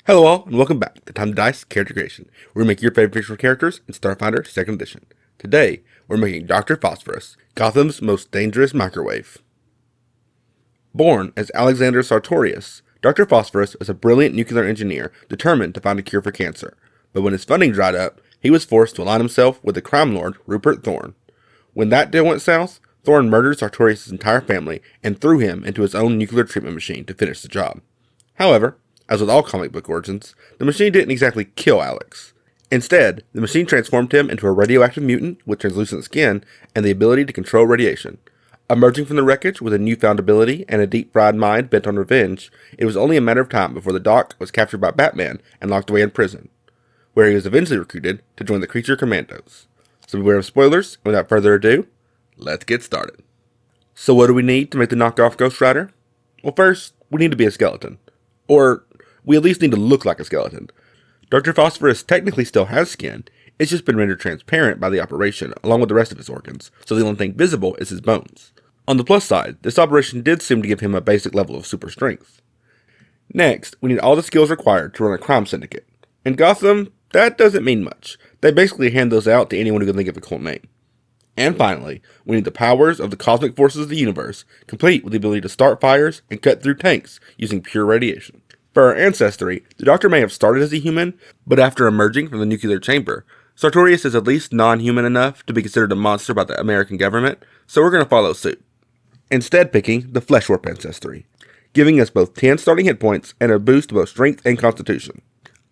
Hello all, and welcome back to Time to Dice Character Creation, where we make your favorite fictional characters in Starfinder 2nd Edition. Today, we're making Dr. Phosphorus, Gotham's most dangerous microwave. Born as Alexander Sartorius, Dr. Phosphorus is a brilliant nuclear engineer determined to find a cure for cancer, but when his funding dried up, he was forced to align himself with the crime lord Rupert Thorne. When that deal went south, Thorne murdered Sartorius' entire family and threw him into his own nuclear treatment machine to finish the job. However, as with all comic book origins, the machine didn't exactly kill Alex. Instead, the machine transformed him into a radioactive mutant with translucent skin and the ability to control radiation. Emerging from the wreckage with a newfound ability and a deep-fried mind bent on revenge, it was only a matter of time before the Doc was captured by Batman and locked away in prison, where he was eventually recruited to join the Creature Commandos. So beware of spoilers, and without further ado, let's get started. So what do we need to make the knockoff Ghost Rider? Well, first, we need to be a skeleton. Or we at least need to look like a skeleton. Dr. Phosphorus technically still has skin, it's just been rendered transparent by the operation along with the rest of his organs, so the only thing visible is his bones. On the plus side, this operation did seem to give him a basic level of super strength. Next, we need all the skills required to run a crime syndicate. In Gotham, that doesn't mean much. They basically hand those out to anyone who can think of a cool name. And finally, we need the powers of the cosmic forces of the universe, complete with the ability to start fires and cut through tanks using pure radiation. For our ancestry, the Doctor may have started as a human, but after emerging from the nuclear chamber, Sartorius is at least non-human enough to be considered a monster by the American government, so we're going to follow suit. Instead picking the Flesh Warp ancestry, giving us both 10 starting hit points and a boost to both strength and constitution.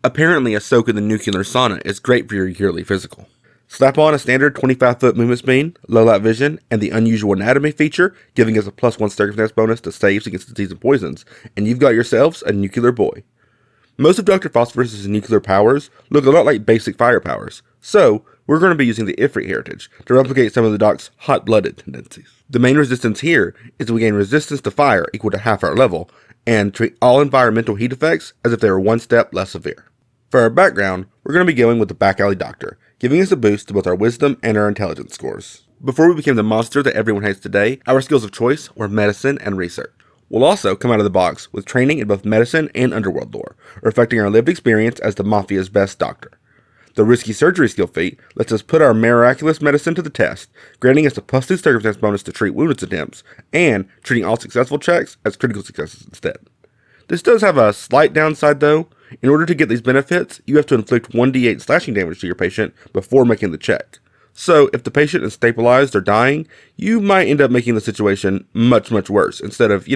Apparently a soak in the nuclear sauna is great for your yearly physical. Slap on a standard 25-foot movement speed, low light vision, and the unusual anatomy feature, giving us a +1 circumstance bonus to saves against disease and poisons, and you've got yourselves a nuclear boy. Most of Dr. Phosphorus' nuclear powers look a lot like basic fire powers, so we're going to be using the Ifrit heritage to replicate some of the Doc's hot-blooded tendencies. The main resistance here is we gain resistance to fire equal to half our level, and treat all environmental heat effects as if they were one step less severe. For our background, we're going to be going with the Back Alley Doctor, giving us a boost to both our wisdom and our intelligence scores. Before we became the monster that everyone hates today, our skills of choice were medicine and research. We'll also come out of the box with training in both medicine and underworld lore, reflecting our lived experience as the Mafia's best doctor. The risky surgery skill feat lets us put our miraculous medicine to the test, granting us a +2 circumstance bonus to treat wounded attempts, and treating all successful checks as critical successes instead. This does have a slight downside though. In order to get these benefits, you have to inflict 1d8 slashing damage to your patient before making the check. So, if the patient is stabilized or dying, you might end up making the situation much worse, instead of,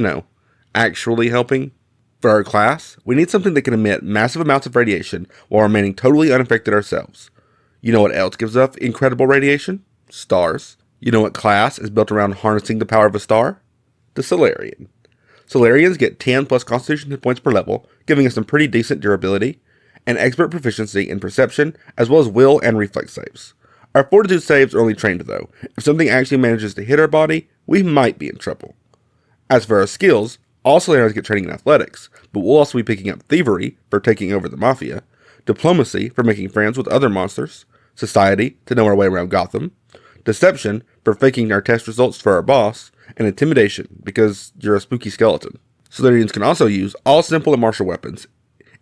actually helping. For our class, we need something that can emit massive amounts of radiation while remaining totally unaffected ourselves. You know what else gives off incredible radiation? Stars. You know what class is built around harnessing the power of a star? The Solarian. Solarians get 10 plus constitution hit points per level, giving us some pretty decent durability, and expert proficiency in perception, as well as will and reflex saves. Our fortitude saves are only trained though. If something actually manages to hit our body, we might be in trouble. As for our skills, all Solarians get training in athletics, but we'll also be picking up thievery for taking over the Mafia, diplomacy for making friends with other monsters, society to know our way around Gotham, deception for faking our test results for our boss, and intimidation, because you're a spooky skeleton. Solarians can also use all simple and martial weapons,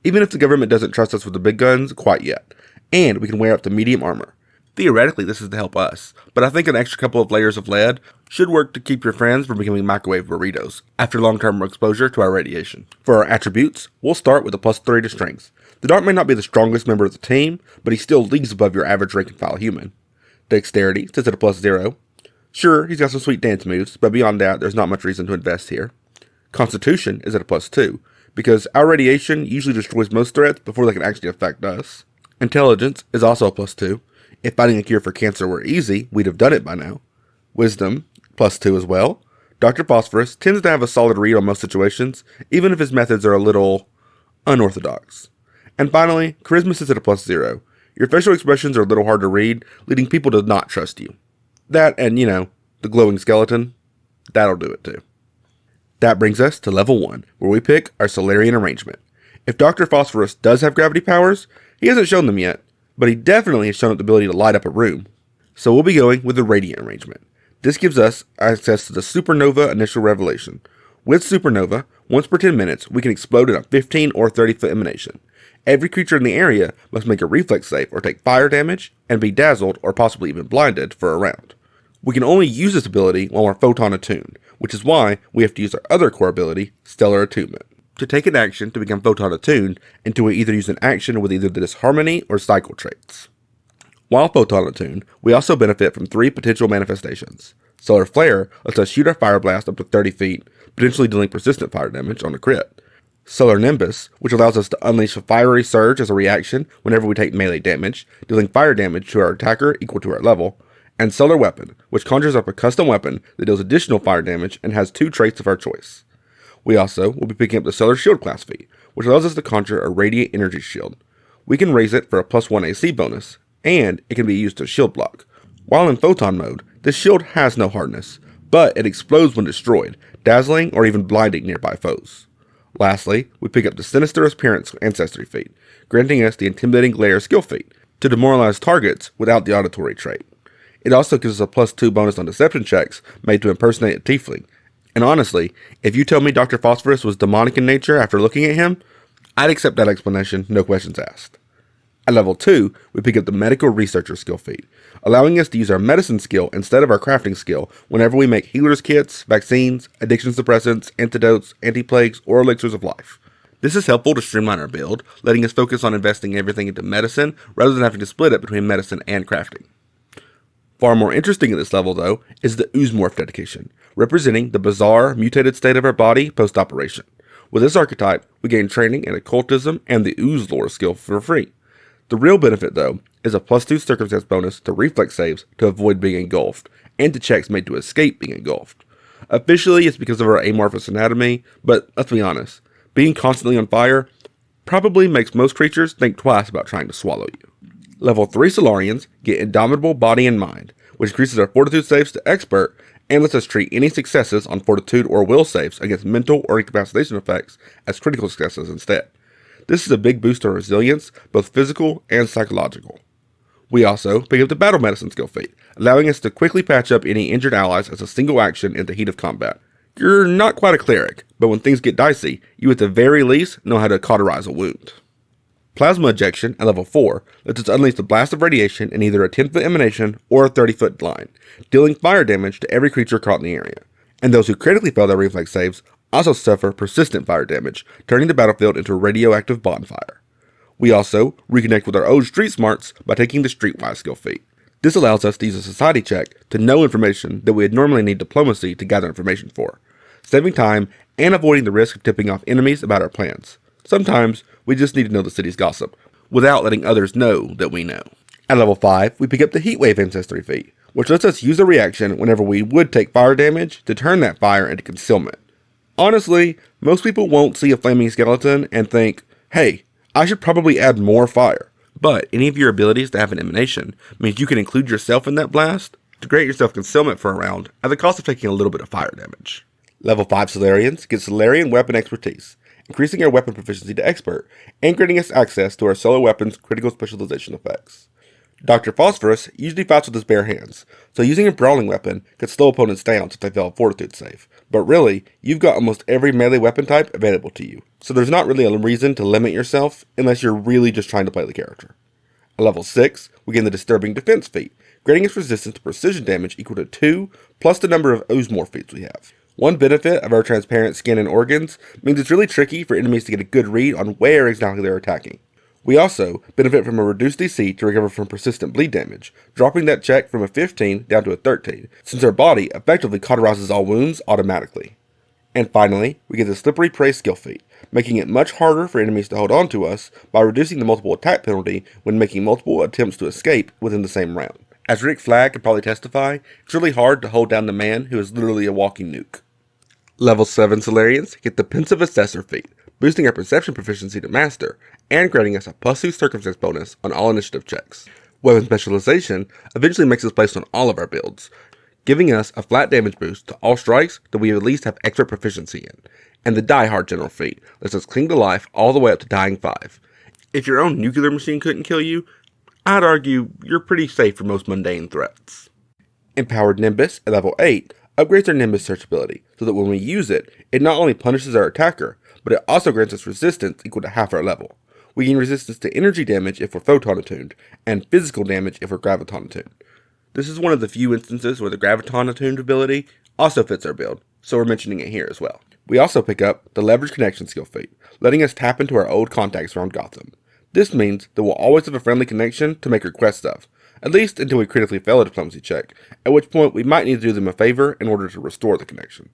even if the government doesn't trust us with the big guns quite yet, and we can wear up to medium armor. Theoretically, this is to help us, but I think an extra couple of layers of lead should work to keep your friends from becoming microwave burritos after long-term exposure to our radiation. For our attributes, we'll start with a +3 to strength. The Dark may not be the strongest member of the team, but he still leagues above your average rank and file human. Dexterity sits at a +0. Sure, he's got some sweet dance moves, but beyond that, there's not much reason to invest here. Constitution is at a +2, because our radiation usually destroys most threats before they can actually affect us. Intelligence is also a +2. If finding a cure for cancer were easy, we'd have done it by now. Wisdom, +2 as well. Dr. Phosphorus tends to have a solid read on most situations, even if his methods are a little unorthodox. And finally, Charisma sits at a +0. Your facial expressions are a little hard to read, leading people to not trust you. That and, the glowing skeleton, that'll do it too. That brings us to level 1, where we pick our Solarian arrangement. If Dr. Phosphorus does have gravity powers, he hasn't shown them yet, but he definitely has shown the ability to light up a room. So we'll be going with the Radiant arrangement. This gives us access to the Supernova Initial Revelation. With Supernova, once per 10 minutes, we can explode in a 15 or 30-foot emanation. Every creature in the area must make a reflex save or take fire damage and be dazzled or possibly even blinded for a round. We can only use this ability while we're photon attuned, which is why we have to use our other core ability, Stellar Attunement. To take an action to become photon attuned, until we either use an action with either the Disharmony or Cycle traits. While photon attuned, we also benefit from 3 potential manifestations. Solar Flare lets us shoot our fire blast up to 30 feet, potentially dealing persistent fire damage on a crit. Solar Nimbus, which allows us to unleash a fiery surge as a reaction whenever we take melee damage, dealing fire damage to our attacker equal to our level. And Solar Weapon, which conjures up a custom weapon that deals additional fire damage and has 2 traits of our choice. We also will be picking up the Solar Shield class feat, which allows us to conjure a Radiant Energy Shield. We can raise it for a +1 AC bonus, and it can be used to shield block. While in Photon mode, this shield has no hardness, but it explodes when destroyed, dazzling or even blinding nearby foes. Lastly, we pick up the Sinister Appearance Ancestry feat, granting us the Intimidating Glare skill feat, to demoralize targets without the auditory trait. It also gives us a +2 bonus on deception checks made to impersonate a tiefling. And honestly, if you tell me Dr. Phosphorus was demonic in nature after looking at him, I'd accept that explanation, no questions asked. At level 2, we pick up the Medical Researcher skill feat, allowing us to use our medicine skill instead of our crafting skill whenever we make healer's kits, vaccines, addiction suppressants, antidotes, anti-plagues, or elixirs of life. This is helpful to streamline our build, letting us focus on investing everything into medicine rather than having to split it between medicine and crafting. Far more interesting at this level, though, is the Oozemorph dedication, representing the bizarre, mutated state of our body post-operation. With this archetype, we gain training in occultism and the Ooze lore skill for free. The real benefit, though, is a +2 circumstance bonus to reflex saves to avoid being engulfed, and to checks made to escape being engulfed. Officially, it's because of our amorphous anatomy, but let's be honest, being constantly on fire probably makes most creatures think twice about trying to swallow you. Level 3 Solarians get Indomitable Body and Mind, which increases our Fortitude saves to Expert, and lets us treat any successes on Fortitude or Will saves against mental or incapacitation effects as critical successes instead. This is a big boost to our resilience, both physical and psychological. We also pick up the Battle Medicine skill feat, allowing us to quickly patch up any injured allies as a single action in the heat of combat. You're not quite a cleric, but when things get dicey, you at the very least know how to cauterize a wound. Plasma Ejection at level 4 lets us unleash the blast of radiation in either a 10-foot emanation or a 30-foot line, dealing fire damage to every creature caught in the area. And those who critically fail their reflex saves also suffer persistent fire damage, turning the battlefield into a radioactive bonfire. We also reconnect with our old Street Smarts by taking the Streetwise skill feat. This allows us to use a society check to know information that we would normally need diplomacy to gather information for, saving time and avoiding the risk of tipping off enemies about our plans. Sometimes, we just need to know the city's gossip, without letting others know that we know. At level 5, we pick up the Heatwave Ancestry feat, which lets us use a reaction whenever we would take fire damage to turn that fire into concealment. Honestly, most people won't see a flaming skeleton and think, hey, I should probably add more fire. But any of your abilities to have an emanation means you can include yourself in that blast to grant yourself concealment for a round at the cost of taking a little bit of fire damage. Level 5 Solarians get Solarian Weapon Expertise, increasing our weapon proficiency to Expert, and granting us access to our solo weapon's critical specialization effects. Dr. Phosphorus usually fights with his bare hands, so using a brawling weapon could slow opponents down since they fail a Fortitude save. But really, you've got almost every melee weapon type available to you, so there's not really a reason to limit yourself unless you're really just trying to play the character. At level 6, we gain the Disturbing Defense feat, granting us resistance to precision damage equal to 2, plus the number of Oozemorph feats we have. One benefit of our transparent skin and organs means it's really tricky for enemies to get a good read on where exactly they're attacking. We also benefit from a reduced DC to recover from persistent bleed damage, dropping that check from a 15 down to a 13, since our body effectively cauterizes all wounds automatically. And finally, we get the Slippery Prey skill feat, making it much harder for enemies to hold on to us by reducing the multiple attack penalty when making multiple attempts to escape within the same round. As Rick Flag could probably testify, it's really hard to hold down the man who is literally a walking nuke. Level 7 Solarians get the Pensive Assessor feat, boosting our perception proficiency to Master, and granting us a +2 circumstance bonus on all initiative checks. Weapon Specialization eventually makes us placed on all of our builds, giving us a flat damage boost to all strikes that we at least have expert proficiency in, and the Die Hard General feat lets us cling to life all the way up to Dying 5. If your own nuclear machine couldn't kill you, I'd argue you're pretty safe for most mundane threats. Empowered Nimbus at level 8 upgrades our Nimbus search ability so that when we use it, it not only punishes our attacker, but it also grants us resistance equal to half our level. We gain resistance to energy damage if we're photon attuned, and physical damage if we're graviton attuned. This is one of the few instances where the graviton attuned ability also fits our build, so we're mentioning it here as well. We also pick up the leverage connection skill feat, letting us tap into our old contacts around Gotham. This means that we'll always have a friendly connection to make requests of, at least until we critically fail a diplomacy check, at which point we might need to do them a favor in order to restore the connection.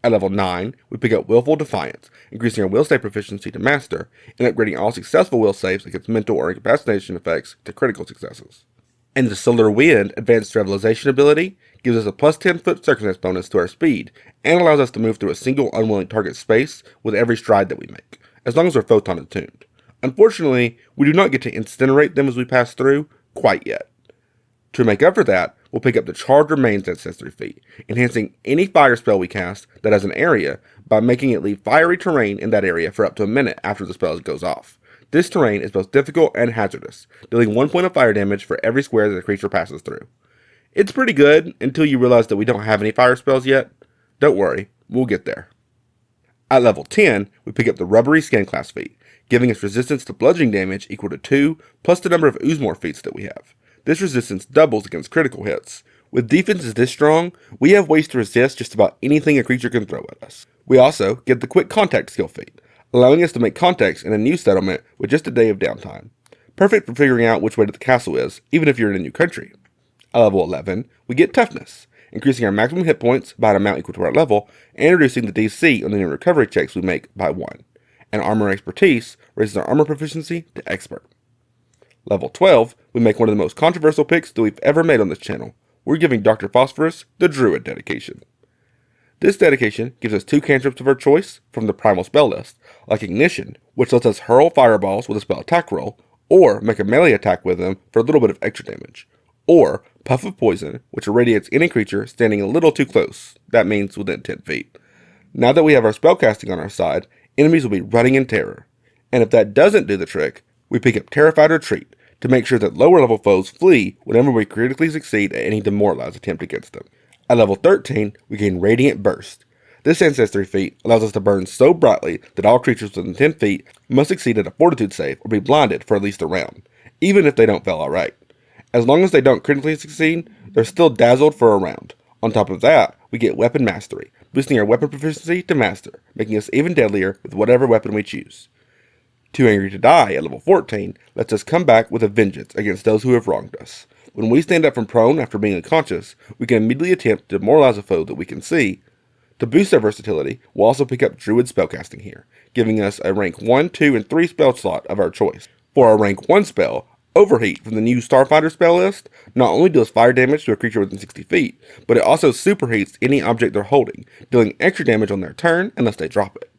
At level 9, we pick up Willful Defiance, increasing our will save proficiency to Master, and upgrading all successful will saves against mental or incapacitation effects to critical successes. And the Solar Wind Advanced Revelation ability gives us a plus 10 foot circumstance bonus to our speed, and allows us to move through a single unwilling target space with every stride that we make, as long as we're photon attuned. Unfortunately, we do not get to incinerate them as we pass through quite yet. To make up for that, we'll pick up the Charred Remains Ancestry feat, enhancing any fire spell we cast that has an area by making it leave fiery terrain in that area for up to a minute after the spell goes off. This terrain is both difficult and hazardous, dealing 1 point of fire damage for every square that the creature passes through. It's pretty good until you realize that we don't have any fire spells yet. Don't worry, we'll get there. At level 10, we pick up the Rubbery Skin class feat, giving us resistance to bludgeoning damage equal to 2 plus the number of Oozemore feats that we have. This resistance doubles against critical hits. With defenses this strong, we have ways to resist just about anything a creature can throw at us. We also get the Quick Contact skill feat, allowing us to make contacts in a new settlement with just a day of downtime. Perfect for figuring out which way to the castle is, even if you're in a new country. At level 11, we get Toughness, increasing our maximum hit points by an amount equal to our level, and reducing the DC on the new recovery checks we make by 1. And Armor Expertise raises our armor proficiency to Expert. Level 12, we make one of the most controversial picks that we've ever made on this channel. We're giving Dr. Phosphorus the Druid dedication. This dedication gives us 2 cantrips of our choice from the primal spell list, like Ignition, which lets us hurl fireballs with a spell attack roll, or make a melee attack with them for a little bit of extra damage, or Puff of Poison, which irradiates any creature standing a little too close, that means within 10 feet. Now that we have our spellcasting on our side, enemies will be running in terror, and if that doesn't do the trick, we pick up Terrified Retreat to make sure that lower level foes flee whenever we critically succeed at any demoralized attempt against them. At level 13, we gain Radiant Burst. This ancestry feat allows us to burn so brightly that all creatures within 10 feet must succeed at a fortitude save or be blinded for at least a round, even if they don't fail outright. As long as they don't critically succeed, they're still dazzled for a round. On top of that, we get Weapon Mastery, boosting our weapon proficiency to Master, making us even deadlier with whatever weapon we choose. Too Angry to Die at level 14 lets us come back with a vengeance against those who have wronged us. When we stand up from prone after being unconscious, we can immediately attempt to demoralize a foe that we can see. To boost our versatility, we'll also pick up Druid spellcasting here, giving us a rank 1, 2, and 3 spell slot of our choice. For our rank 1 spell, Overheat from the new Starfighter spell list not only deals fire damage to a creature within 60 feet, but it also superheats any object they're holding, dealing extra damage on their turn unless they drop it.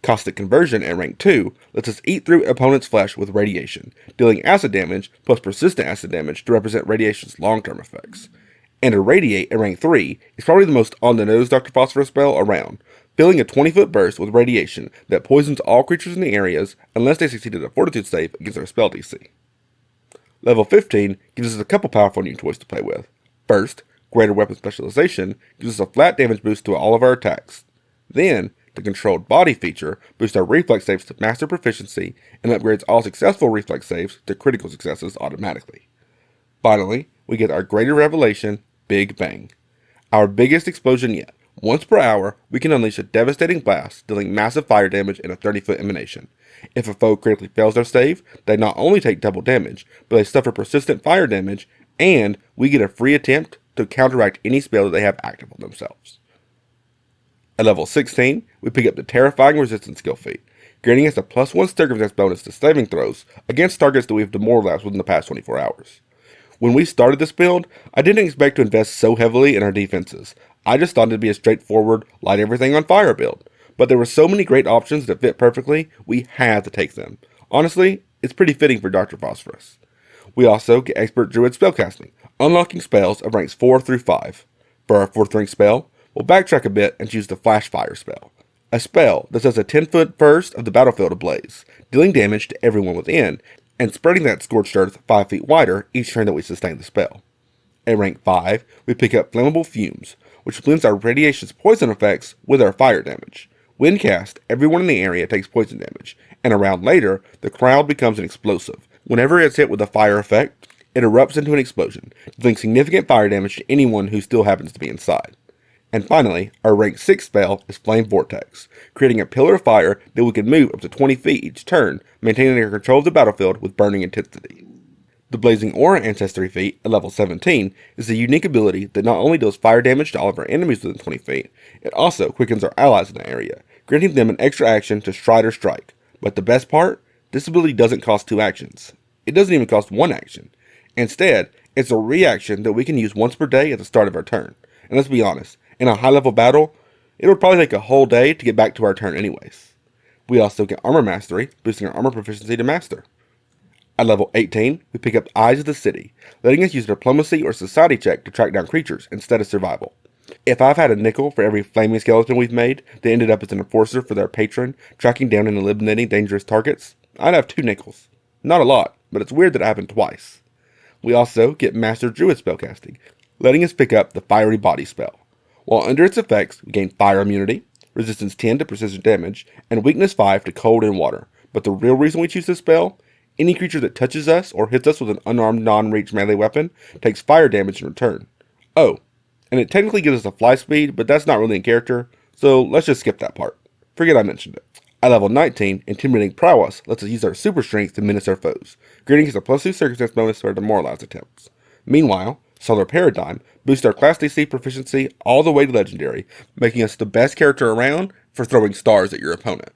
Caustic Conversion at rank 2 lets us eat through opponent's flesh with radiation, dealing acid damage plus persistent acid damage to represent radiation's long-term effects. And Irradiate at rank 3 is probably the most on-the-nose Dr. Phosphorus spell around, filling a 20-foot burst with radiation that poisons all creatures in the areas unless they succeed at a fortitude save against their spell DC. Level 15 gives us a couple powerful new toys to play with. First, Greater Weapon Specialization gives us a flat damage boost to all of our attacks. Then, the Controlled Body feature boosts our reflex saves to Master Proficiency and upgrades all successful reflex saves to critical successes automatically. Finally, we get our Greater Revelation Big Bang. Our biggest explosion yet. Once per hour, we can unleash a devastating blast, dealing massive fire damage in a 30-foot emanation. If a foe critically fails their save, they not only take double damage, but they suffer persistent fire damage, and we get a free attempt to counteract any spell that they have active on themselves. At level 16, we pick up the Terrifying Resistance skill feat, granting us a +1 circumstance bonus to saving throws against targets that we have demoralized within the past 24 hours. When we started this build, I didn't expect to invest so heavily in our defenses. I just thought it'd be a straightforward, light everything on fire build. But there were so many great options that fit perfectly, we had to take them. Honestly, it's pretty fitting for Dr. Phosphorus. We also get Expert Druid spellcasting, unlocking spells of ranks 4 through 5. For our 4th rank spell, we'll backtrack a bit and choose the Flash Fire spell. A spell that sets a 10-foot burst of the battlefield ablaze, dealing damage to everyone within, and spreading that scorched earth 5 feet wider each turn that we sustain the spell. At rank 5, we pick up Flammable Fumes, which blends our radiation's poison effects with our fire damage. When cast, everyone in the area takes poison damage, and a round later, the crowd becomes an explosive. Whenever it's hit with a fire effect, it erupts into an explosion, dealing significant fire damage to anyone who still happens to be inside. And finally, our rank 6 spell is Flame Vortex, creating a pillar of fire that we can move up to 20 feet each turn, maintaining our control of the battlefield with burning intensity. The Blazing Aura Ancestry feat at level 17 is a unique ability that not only deals fire damage to all of our enemies within 20 feet, it also quickens our allies in the area, granting them an extra action to stride or strike. But the best part, this ability doesn't cost 2 actions. It doesn't even cost 1 action. Instead, it's a reaction that we can use once per day at the start of our turn. And let's be honest, in a high level battle, it would probably take a whole day to get back to our turn anyways. We also get Armor Mastery, boosting our armor proficiency to Master. At level 18, we pick up Eyes of the City, letting us use a Diplomacy or Society check to track down creatures instead of Survival. If I've had a nickel for every flaming skeleton we've made that ended up as an enforcer for their patron, tracking down and eliminating dangerous targets, I'd have 2 nickels. Not a lot, but it's weird that it happened twice. We also get Master Druid spellcasting, letting us pick up the Fiery Body spell. While under its effects, we gain fire immunity, resistance 10 to precision damage, and weakness 5 to cold and water. But the real reason we choose this spell, any creature that touches us or hits us with an unarmed non-reach melee weapon takes fire damage in return. Oh, and it technically gives us a fly speed, but that's not really in character, so let's just skip that part. Forget I mentioned it. At level 19, Intimidating Prowess lets us use our super strength to menace our foes, granting us a +2 circumstance bonus to our demoralize attempts. Meanwhile, Solar Paradigm boosts our Class DC proficiency all the way to Legendary, making us the best character around for throwing stars at your opponent.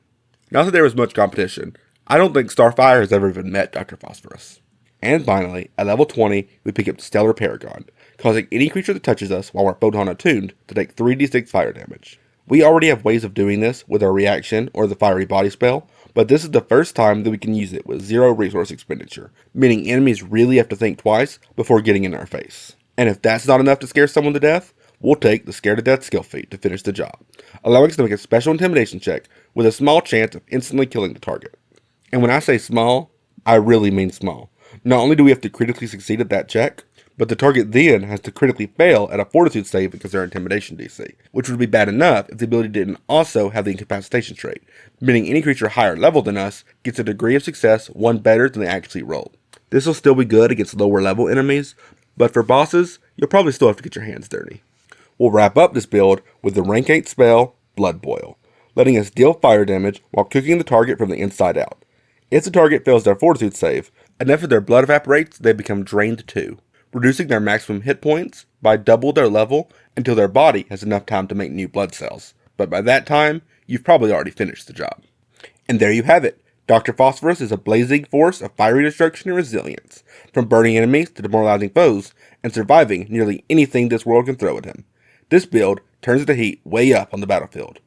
Not that there was much competition, I don't think Starfire has ever even met Dr. Phosphorus. And finally, at level 20, we pick up Stellar Paragon, causing any creature that touches us while we're photon attuned to take 3d6 fire damage. We already have ways of doing this with our reaction or the Fiery Body spell, but this is the first time that we can use it with 0 resource expenditure, meaning enemies really have to think twice before getting in our face. And if that's not enough to scare someone to death, we'll take the Scare to Death skill feat to finish the job, allowing us to make a special intimidation check with a small chance of instantly killing the target. And when I say small, I really mean small. Not only do we have to critically succeed at that check, but the target then has to critically fail at a fortitude save because of their intimidation DC, which would be bad enough if the ability didn't also have the incapacitation trait, meaning any creature higher level than us gets a degree of success 1 better than they actually rolled. This will still be good against lower level enemies, but for bosses, you'll probably still have to get your hands dirty. We'll wrap up this build with the rank 8 spell, Blood Boil, letting us deal fire damage while cooking the target from the inside out. If the target fails their fortitude save, enough of their blood evaporates they become drained too, reducing their maximum hit points by double their level until their body has enough time to make new blood cells. But by that time, you've probably already finished the job. And there you have it. Dr. Phosphorus is a blazing force of fiery destruction and resilience, from burning enemies to demoralizing foes, and surviving nearly anything this world can throw at him. This build turns the heat way up on the battlefield.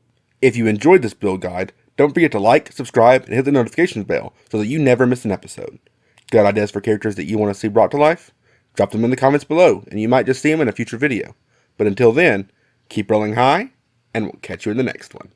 If you enjoyed this build guide, don't forget to like, subscribe, and hit the notifications bell so that you never miss an episode. Got ideas for characters that you want to see brought to life? Drop them in the comments below, and you might just see them in a future video. But until then, keep rolling high, and we'll catch you in the next one.